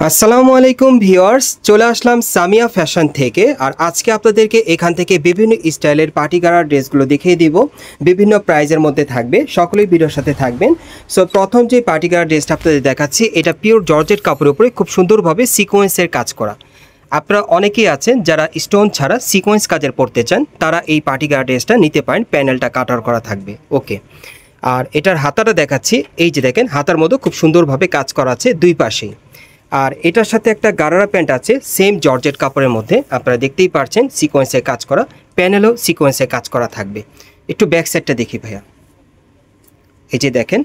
আসসালামু আলাইকুম ভিউয়ার্স, চলে আসলাম সামিয়া ফ্যাশন থেকে। আর আজকে আপনাদেরকে এখান থেকে বিভিন্ন স্টাইলের পার্টি গাড়ার ড্রেসগুলো দেখিয়ে দিব, বিভিন্ন প্রাইজের মধ্যে থাকবে। সকলেই ভিডিওর সাথে থাকবেন। সো প্রথম যে পার্টি গাড়ার ড্রেসটা আপনাদের দেখাচ্ছি, এটা পিওর জর্জেট কাপড়ের উপরে খুব সুন্দরভাবে সিকোয়েন্সের কাজ করা। আপনারা অনেকেই আছেন যারা স্টোন ছাড়া সিকোয়েন্স কাজের পড়তে চান, তারা এই পার্টি গাড়ার ড্রেসটা নিতে পারেন। প্যানেলটা কাটার করা থাকবে। ওকে, আর এটার হাতাটা দেখাচ্ছি। এই যে দেখেন, হাতার মধ্যে খুব সুন্দরভাবে কাজ করা আছে দুই পাশেই। আর এটার সাথে একটা গারারা প্যান্ট আছে সেম জর্জেট কাপড়ের মধ্যে, আপনারা দেখতেই পারছেন সিকোয়েন্সে কাজ করা, প্যানেলও সিকোয়েন্সে কাজ করা থাকবে। একটু ব্যাক সাইডটা দেখি ভাইয়া। এই যে দেখেন,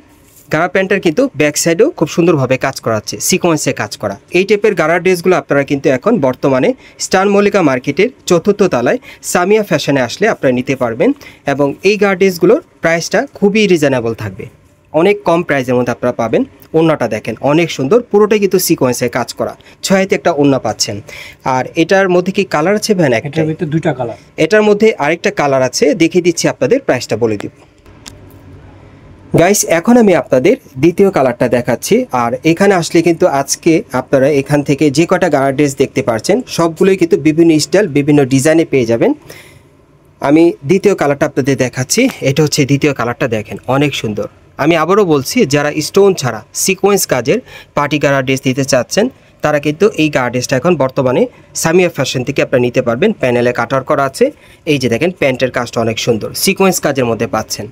গারা প্যান্টের কিন্তু ব্যাক সাইডেও খুব সুন্দরভাবে কাজ করা আছে, সিকোয়েন্সে কাজ করা। এই টাইপের গারা ড্রেসগুলো আপনারা কিন্তু এখন বর্তমানে স্টার মল্লিকা মার্কেটের ৪র্থ তলায় সামিয়া ফ্যাশনে আসলে আপনারা নিতে পারবেন। এবং এই গারা ড্রেসগুলোর প্রাইসটা খুবই রিজনেবল থাকবে, অনেক কম প্রাইসের মধ্যে আপনারা পাবেন। ওড়নাটা দেখেন অনেক সুন্দর, পুরোটাই কিন্তু সিকোয়েন্সে কাজ করা। ৬তে একটা ওড়না পাচ্ছেন। আর এটার মধ্যে কি কালার আছে ভ্যান? এটার ভিতরে দুইটা কালার। এটার মধ্যে আরেকটা কালার আছে, দেখিয়ে দিচ্ছি আপনাদের, প্রাইসটা বলে দিব। গাইস, এখন আমি আপনাদের দ্বিতীয় কালারটা দেখাচ্ছি। আর এখানে আসলে কিন্তু আজকে আপনারা এখান থেকে যে কটা গাড়া ড্রেস দেখতে পাচ্ছেন সবগুলোই কিন্তু বিভিন্ন স্টাইল, বিভিন্ন ডিজাইনে পেয়ে যাবেন। আমি দ্বিতীয় কালারটা আপনাদের দেখাচ্ছি। এটা হচ্ছে দ্বিতীয় কালারটা, দেখেন অনেক সুন্দর। আমি আবারও বলছি, যারা স্টোন ছাড়া সিকোয়েন্স কাজের পার্টি গাড়া ড্রেস দিতে চাচ্ছেন, তারা কিন্তু এই গাড়া ড্রেসটা এখন বর্তমানে সামিয়া ফ্যাশন থেকে আপনারা নিতে পারবেন। প্যানেলে কাটার করা আছে। এই যে দেখেন, প্যান্টের কাজটা অনেক সুন্দর, সিকোয়েন্স কাজের মধ্যে পাচ্ছেন।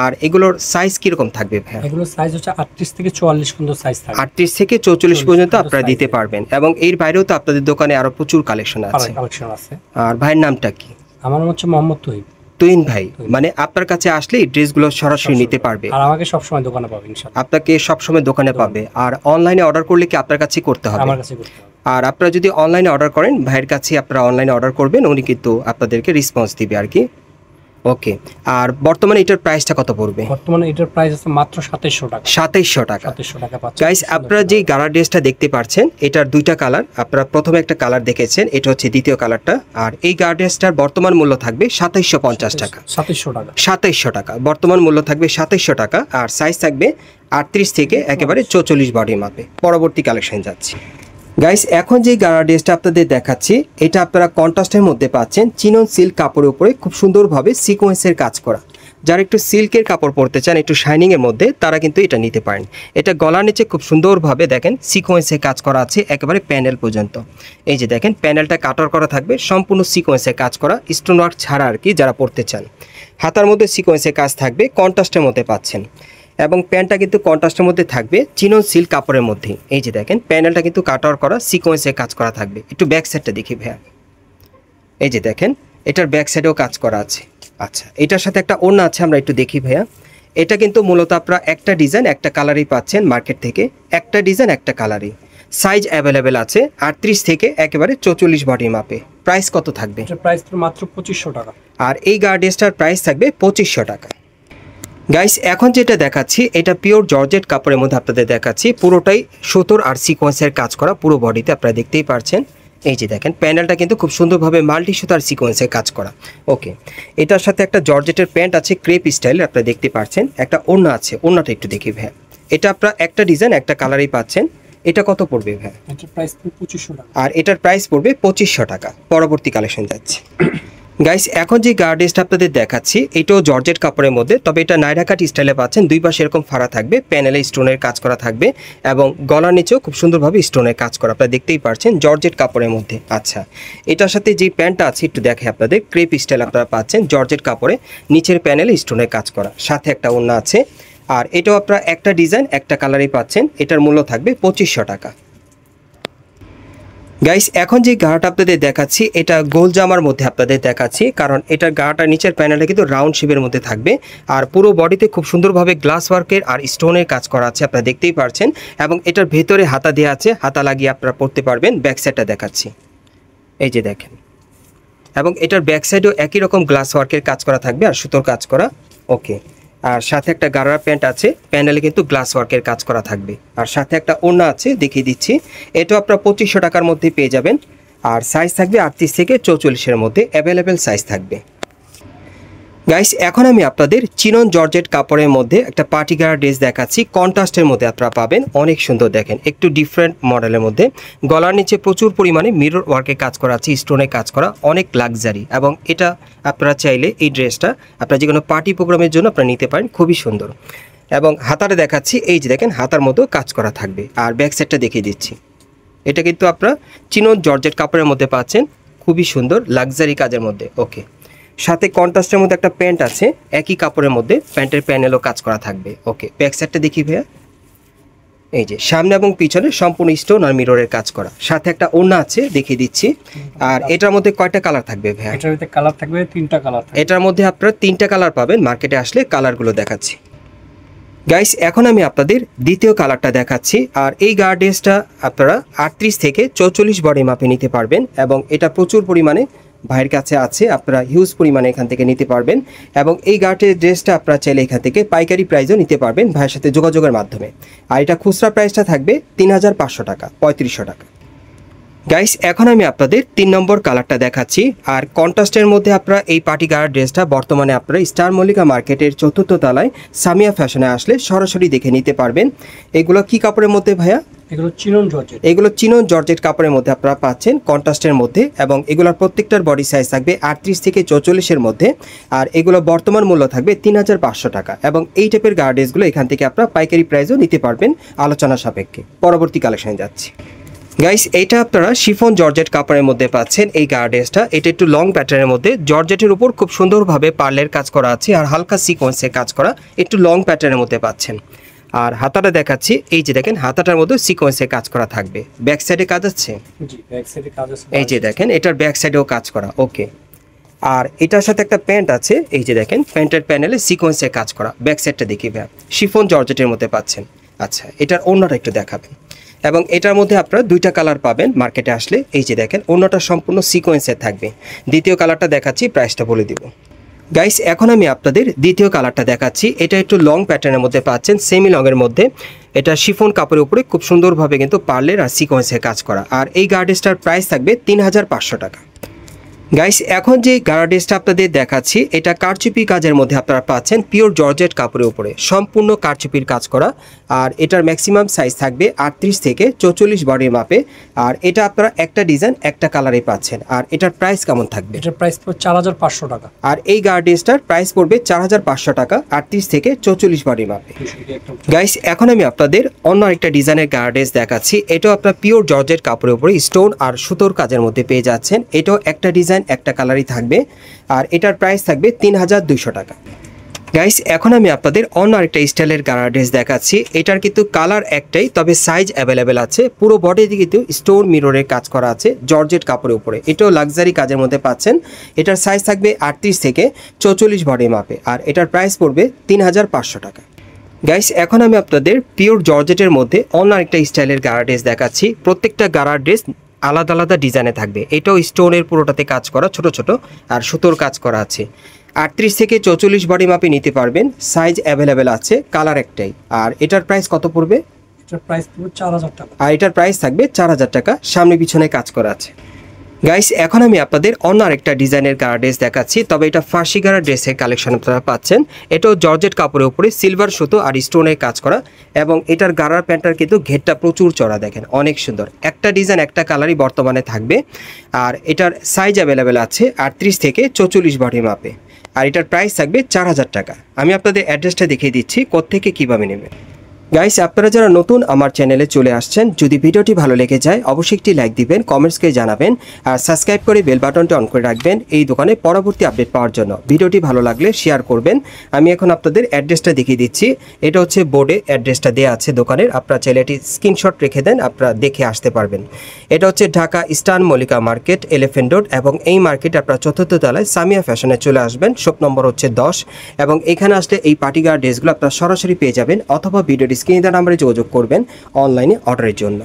আর এগুলোর সাইজ কীরকম থাকবে ভাই? এগুলোর সাইজ হচ্ছে 38 থেকে 44 পর্যন্ত সাইজ থাকবে। 38 থেকে 44 পর্যন্ত আপনারা দিতে পারবেন। এবং এর বাইরেও তো আপনাদের দোকানে আরও প্রচুর কালেকশন আছে। আর ভাইয়ের নামটা কি? আমার নাম হচ্ছে মোহাম্মদ তুহিন। তুহিন ভাই, মানে আপনার কাছে আসলে এই ড্রেসগুলো সরাসরি নিতে পারবে। আর আমাকে সবসময় দোকানে পাবে ইনশাআল্লাহ। আপনাকে সবসময় দোকানে পাবে। আর অনলাইনে অর্ডার করলে কি আপনার কাছে করতে হবে? আমার কাছে করতে হবে। আর আপনারা যদি অনলাইনে অর্ডার করেন, ভাইয়ের কাছে আপনারা অনলাইনে অর্ডার করবেন, উনি কিন্তু আপনাদেরকে রেসপন্স দিবে আর কি। ওকে, আর বর্তমানে এটার প্রাইসটা কত পড়বে? বর্তমানে এটার প্রাইস আছে মাত্র 2700 টাকা। 2700 টাকা। 2700 টাকা পাচ্ছেন। গাইস, আপনারা যে গাড়া ড্রেসটা দেখতে পাচ্ছেন, এটার দুইটা কালার। আপনারা প্রথমে একটা কালার দেখেছেন, এটা হচ্ছে দ্বিতীয় কালারটা। আর এই গাড়া ড্রেসটার বর্তমান মূল্য থাকবে 2750 টাকা। 2700 টাকা। 2700 টাকা বর্তমান মূল্য থাকবে, 2700 টাকা। আর সাইজ থাকবে 38 থেকে একেবারে 44 বডি মাপে। পরবর্তী কালেকশন যাচ্ছি। গাইস, এখন যে গাড়া ড্রেসটা আপনাদের দেখাচ্ছি, এটা আপনারা কন্ট্রাস্টের মধ্যে পাচ্ছেন। চিনন সিল্ক কাপড়ের উপরে খুব সুন্দরভাবে সিকোয়েন্সের কাজ করা। যারা একটু সিল্কের কাপড় পরতে চান, একটু শাইনিংয়ের মধ্যে, তারা কিন্তু এটা নিতে পারেন। এটা গলার নিচে খুব সুন্দরভাবে দেখেন সিকোয়েন্সের কাজ করা আছে একেবারে প্যানেল পর্যন্ত। এই যে দেখেন, প্যানেলটা কাটার করা থাকবে, সম্পূর্ণ সিকোয়েন্সের কাজ করা, স্টোন ওয়ার্ক ছাড়া আর কি, যারা পরতে চান। হাতার মধ্যে সিকোয়েন্সের কাজ থাকবে, কন্ট্রাস্টের মধ্যে পাচ্ছেন। এবং প্যান্টটা কিন্তু কন্ট্রাস্টের মধ্যে থাকবে, চিনন সিল্ক কাপড়ের মধ্যে। এই যে দেখেন, প্যানেলটা কিন্তু কাটার করা, সিকোয়েন্সের কাজ করা থাকবে। একটু ব্যাক সাইডটা দেখি ভাইয়া। এই যে দেখেন, এটার ব্যাক সাইডেও কাজ করা আছে। আচ্ছা, এটার সাথে একটা ওড়না আছে, আমরা একটু দেখি ভাইয়া। এটা কিন্তু মূলত আপনারা একটা ডিজাইন একটা কালারই পাচ্ছেন মার্কেট থেকে, একটা ডিজাইন একটা কালারই। সাইজ অ্যাভেলেবেল আছে 38 থেকে একেবারে 44 বডি মাপে। প্রাইস কত থাকবে? এটার প্রাইস মাত্র 2500 টাকা। আর এই গাড়া ড্রেসটার প্রাইস থাকবে 2500 টাকা। গাইস, এখন যেটা দেখাচ্ছি, এটা পিওর জর্জেট কাপড়ের মধ্যে আপনাদের দেখাচ্ছি। পুরোটাই সুতোর আর সিকোয়েন্সের কাজ করা, পুরো বডিতে আপনারা দেখতেই পারছেন। এই যে দেখেন, প্যানেলটা কিন্তু খুব সুন্দরভাবে মাল্টি সুতার সিকোয়েন্সের কাজ করা। ওকে, এটার সাথে একটা জর্জেটের প্যান্ট আছে ক্রেপ স্টাইল, আপনারা দেখতে পাচ্ছেন। একটা ওড়না আছে, ওড়নাটা একটু দেখি ভাই। এটা আপনারা একটা ডিজাইন একটা কালারই পাচ্ছেন। এটা কত পড়বে ভাই? এটার প্রাইস 2500 টাকা। আর এটার প্রাইস পড়বে 2500 টাকা। পরবর্তী কালেকশন যাচ্ছে। গাইস, এখন যে গাড়া ড্রেসটা আপনাদের দেখাচ্ছি, এটাও জর্জেট কাপড়ের মধ্যে, তবে এটা নাইরা কাট স্টাইলে পাচ্ছেন। দুই পাশে এরকম ফাড়া থাকবে, প্যানেলে স্টোনের কাজ করা থাকবে এবং গলার নিচেও খুব সুন্দরভাবে স্টোনের কাজ করা, আপনারা দেখতেই পাচ্ছেন, জর্জেট কাপড়ের মধ্যে। আচ্ছা, এটার সাথে যে প্যান্টটা আছে একটু দেখে আপনাদের, ক্রেপ স্টাইল আপনারা পাচ্ছেন, জর্জেট কাপড়ে, নিচের প্যানেলে স্টোনের কাজ করা, সাথে একটা ওড়না আছে। আর এটাও আপনারা একটা ডিজাইন একটা কালারই পাচ্ছেন। এটার মূল্য থাকবে 2500 টাকা। গাইস, এখন যে গাড়াটা আপনাদের দেখাচ্ছি, এটা গোল জামার মধ্যে আপনাদের দেখাচ্ছি, কারণ এটার গাড়াটা নিচের প্যানেলটা কিন্তু রাউন্ড শেপের মধ্যে থাকবে। আর পুরো বডিতে খুব সুন্দরভাবে গ্লাস ওয়ার্কের আর স্টোনের কাজ করা আছে, আপনারা দেখতেই পারছেন। এবং এটার ভেতরে হাতা দেওয়া আছে, হাতা লাগিয়ে আপনারা পরতে পারবেন। ব্যাক সাইডটা দেখাচ্ছি, এই যে দেখেন। এবং এটার ব্যাক সাইডেও একই রকম গ্লাস ওয়ার্কের কাজ করা থাকবে আর সুতোর কাজ করা। ওকে, আর সাথে একটা গারারা প্যান্ট আছে, প্যানেলে কিন্তু গ্লাস ওয়ার্কের কাজ করা থাকবে। আর সাথে একটা ওড়না আছে, দেখিয়ে দিচ্ছি। এটাও আপনারা 2500 টাকার মধ্যে পেয়ে যাবেন। আর সাইজ থাকবে 38 থেকে 44-এর মধ্যে, অ্যাভেলেবেল সাইজ থাকবে। গাইস এখন আমি আপনাদের চিনন জর্জেট কাপড়ের মধ্যে একটা পার্টি গাড়া ড্রেস দেখাচ্ছি। কন্ট্রাস্টের মধ্যে আপনারা পাবেন, অনেক সুন্দর দেখেন, একটু ডিফারেন্ট মডেলের মধ্যে। গলার নিচে প্রচুর পরিমাণে মিরর ওয়ার্কের কাজ করা আছে, স্টোনে কাজ করা, অনেক লাক্সারি। এবং এটা আপনারা চাইলে এই ড্রেসটা আপনারা যে কোনো পার্টি প্রোগ্রামের জন্য আপনারা নিতে পারেন, খুবই সুন্দর। এবং হাতাটা দেখাচ্ছি, এই যে দেখেন হাতার মতো কাজ করা থাকবে। আর ব্যাক সাইডটা দেখিয়ে দিচ্ছি, এটা কিন্তু আপনারা চিনন জর্জেট কাপড়ের মধ্যে পাচ্ছেন, খুবই সুন্দর লাক্সারি কাজের মধ্যে। ওকে, সাথে কন্ট্রাস্টের মধ্যে একটা প্যান্ট আছে, একই কাপড়ের মধ্যে প্যান্টের প্যানেলও কাজ করা থাকবে। ওকে, ব্যাক সাইডটা দেখি ভাইয়া, এই যে সামনে এবং পিছনে সম্পূর্ণ স্টোন আর মিররের কাজ করা, সাথে একটা ওড়না আছে দেখিয়ে দিচ্ছি। আর এটার মধ্যে কয়টা কালার থাকবে ভাইয়া? এটার ভিতরে কালার থাকবে 3টা কালার থাকবে। এটার মধ্যে আপনারা 3টা কালার পাবেন, মার্কেটে আসলে কালারগুলো দেখাচ্ছি। গাইস এখন আমি আপনাদের দ্বিতীয় কালারটা দেখাচ্ছি। আর এই গার্ড ড্রেসটা আপনারা 38 থেকে 44 বডি মাপে নিতে পারবেন। এবং এটা প্রচুর পরিমাণে ভাইয়ের কাছে আছে, আপনারা হিউজ পরিমাণে এখান থেকে নিতে পারবেন। এবং এই গার্ডের ড্রেসটা আপনারা চাইলে এখান থেকে পাইকারি প্রাইসও নিতে পারবেন ভাইয়ের সাথে যোগাযোগের মাধ্যমে। আর এটা খুচরা প্রাইসটা থাকবে 3500 টাকা, 3500 টাকা। গাইস এখন আমি আপনাদের 3 নম্বর কালারটা দেখাচ্ছি। আর কন্ট্রাস্টের মধ্যে আপনারা এই পার্টি গার্ড ড্রেসটা বর্তমানে আপনারা স্টার মল্লিকা মার্কেটের 4র্থ তলায় সামিয়া ফ্যাশনে আসলে সরাসরি দেখে নিতে পারবেন। এগুলো কি কাপড়ের মধ্যে ভাইয়া? এগুলো চিনন জর্জেট। এগুলো চিনন জর্জেট কাপড়ের মধ্যে আপনারা পাচ্ছেন কন্ট্রাস্টের মধ্যে। এবং এগুলোর প্রত্যেকটার বডি সাইজ থাকবে 38 থেকে 44-এর মধ্যে। আর এগুলো বর্তমান মূল্য থাকবে 3500 টাকা। এবং এই টাইপের গার্ড ড্রেসগুলো এখান থেকে আপনারা পাইকারি প্রাইসও নিতে পারবেন আলোচনা সাপেক্ষে। পরবর্তী কালেকশনে যাচ্ছি। গাইস এইটা আপনারা শিফন জর্জেট কাপড়ের মধ্যে পাচ্ছেন এই গার্ড ড্রেসটা। এটা একটু লং প্যাটার্নের মধ্যে, জর্জেটের উপর খুব সুন্দরভাবে পার্লের কাজ করা আছে আর হালকা সিকোয়েন্সের কাজ করা, একটু লং প্যাটার্নের মধ্যে পাচ্ছেন। আর হাতাটা দেখাচ্ছি, এই যে দেখেন হাতাটার মধ্যে সিকোয়েন্সের কাজ করা থাকবে। ব্যাক সাইডে কাজ আছে, জি ব্যাক সাইডে কাজ আছে, এই যে দেখেন এটার ব্যাক সাইডেও কাজ করা। ওকে, আর এটার সাথে একটা প্যান্ট আছে, এই যে দেখেন প্যান্টের প্যানেলে সিকোয়েন্সের কাজ করা। ব্যাক সাইডটা দেখি ভাই, শিফন জর্জেটের মধ্যে পাচ্ছেন। আচ্ছা, এটার ওড়নাটা একটু দেখাবেন। এবং এটার মধ্যে আপনারা 2টা কালার পাবেন মার্কেটে আসলে। এই যে দেখেন ওড়নাটা সম্পূর্ণ সিকোয়েন্সের থাকবে। দ্বিতীয় কালারটা দেখাচ্ছি, প্রাইসটা বলে দিব। গাইস এখন আমি আপনাদের দ্বিতীয় কালারটা দেখাচ্ছি। এটা একটু লং প্যাটার্নের মধ্যে পাচ্ছেন, সেমি লংয়ের মধ্যে। এটা শিফন কাপড়ের উপরে খুব সুন্দরভাবে কিন্তু পার্লের আর সিকোয়েন্সের কাজ করা। আর এই গার্ড ড্রেসটার প্রাইস থাকবে 3500 টাকা। গাইস এখন যে গার্ড ড্রেসটা আপনাদের দেখাচ্ছি, এটা কারচুপি কাজের মধ্যে আপনারা পাচ্ছেন, পিওর জর্জেট কাপড়ের উপরে সম্পূর্ণ কারচুপির কাজ করা। আর এটার ম্যাক্সিমাম সাইজ থাকবে 38 থেকে 44 বডির মাপে। আর এটা আপনারা একটা ডিজাইন একটা কালারে পাচ্ছেন। আর এটার প্রাইস কেমন থাকবে? এটার প্রাইস পড়বে 4500 টাকা। আর এই গার্ড ড্রেসটার প্রাইস পড়বে 4500 টাকা, 38 থেকে 44 বডির মাপে। গাইস এখন আমি আপনাদের অন্য আরেকটা ডিজাইনের গার্ড ড্রেস দেখাচ্ছি। এটাও আপনারা পিওর জর্জেট কাপড়ের উপরে স্টোন আর সুতোর কাজের মধ্যে পেয়ে যাচ্ছেন। এটাও একটা ডিজাইন একটা কালারই থাকবে। আর এটার প্রাইস থাকবে 3200 টাকা। গাইস এখন আমি আপনাদের অন্য আরেকটা স্টাইলের গার্ড ড্রেস দেখাচ্ছি। এটার কিন্তু কালার একটাই, তবে সাইজ অ্যাভেলেবেল আছে। পুরো বডিতে কিন্তু স্টোন মিররের কাজ করা আছে জর্জেট কাপড়ের উপরে। এটাও লাক্সারি কাজের মধ্যে পাচ্ছেন। এটার সাইজ থাকবে 38 থেকে 44 বডি মাপে। আর এটার প্রাইস পড়বে 3500 টাকা। গাইস এখন আমি আপনাদের পিওর জর্জেটের মধ্যে অন্য আরেকটা স্টাইলের গার্ড ড্রেস দেখাচ্ছি। প্রত্যেকটা গার্ড ড্রেস আলাদা আলাদা ডিজাইনে থাকবে। এটাও স্টোনের পুরোটাতে কাজ করা, ছোট ছোট আর সুতোর কাজ করা আছে। 38 থেকে 44 বডি মাপে নিতে পারবেন, সাইজ অ্যাভেলেবেল আছে, কালার একটাই। আর এটার প্রাইস কত পড়বে? এটার প্রাইস পড়বে 4000 টাকা। আর এটার প্রাইস থাকবে 4000 টাকা, সামনে পিছনে কাজ করা আছে। গাইস এখন আমি আপনাদের অন্য আরেকটা ডিজাইনের গার্ড ড্রেস দেখাচ্ছি, তবে এটা ফার্সি গারা ড্রেসের কালেকশন আপনারা পাচ্ছেন। এটাও জর্জেট কাপড়ের উপরে সিলভার সুতো আর স্টোনের কাজ করা। এবং এটার গারার প্যান্টটার কিন্তু ঘেরটা প্রচুর চড়া, দেখেন অনেক সুন্দর। একটা ডিজাইন একটা কালারই বর্তমানে থাকবে। আর এটার সাইজ অ্যাভেলেবেল আছে 38 থেকে 44 বডি মাপে। আর এটার প্রাইস থাকবে 4000 টাকা। আমি আপনাদের অ্যাড্রেসটা দেখিয়ে দিচ্ছি কোত্থেকে কীভাবে নেবেন। গাইস আপনারা যারা নতুন আমার চ্যানেলে চলে আসছেন, যদি ভিডিওটি ভালো লেগে যায় অবশ্যই একটি লাইক দিবেন, কমেন্টসকে জানাবেন আর সাবস্ক্রাইব করে বেল বাটনটি অন করে রাখবেন এই দোকানে পরবর্তী আপডেট পাওয়ার জন্য। ভিডিওটি ভালো লাগলে শেয়ার করবেন। আমি এখন আপনাদের অ্যাড্রেসটা দেখিয়ে দিচ্ছি। এটা হচ্ছে বোর্ডে অ্যাড্রেসটা দেওয়া আছে দোকানের, আপনারা চাইলে এটি স্ক্রিনশট রেখে দেন, আপনারা দেখে আসতে পারবেন। এটা হচ্ছে Dhaka star Mallika market, elephant road. এবং এই মার্কেটে আপনারা 4র্থ তলায় সামিয়া ফ্যাশনে চলে আসবেন, শপ নম্বর হচ্ছে 10। এবং এখানে আসলে এই পার্টি গার্ড ড্রেসগুলো আপনারা সরাসরি পেয়ে যাবেন, অথবা ভিডিও স্ক্রিনে দেওয়া নাম্বারে যোগাযোগ করবেন অনলাইনে অর্ডারের জন্য।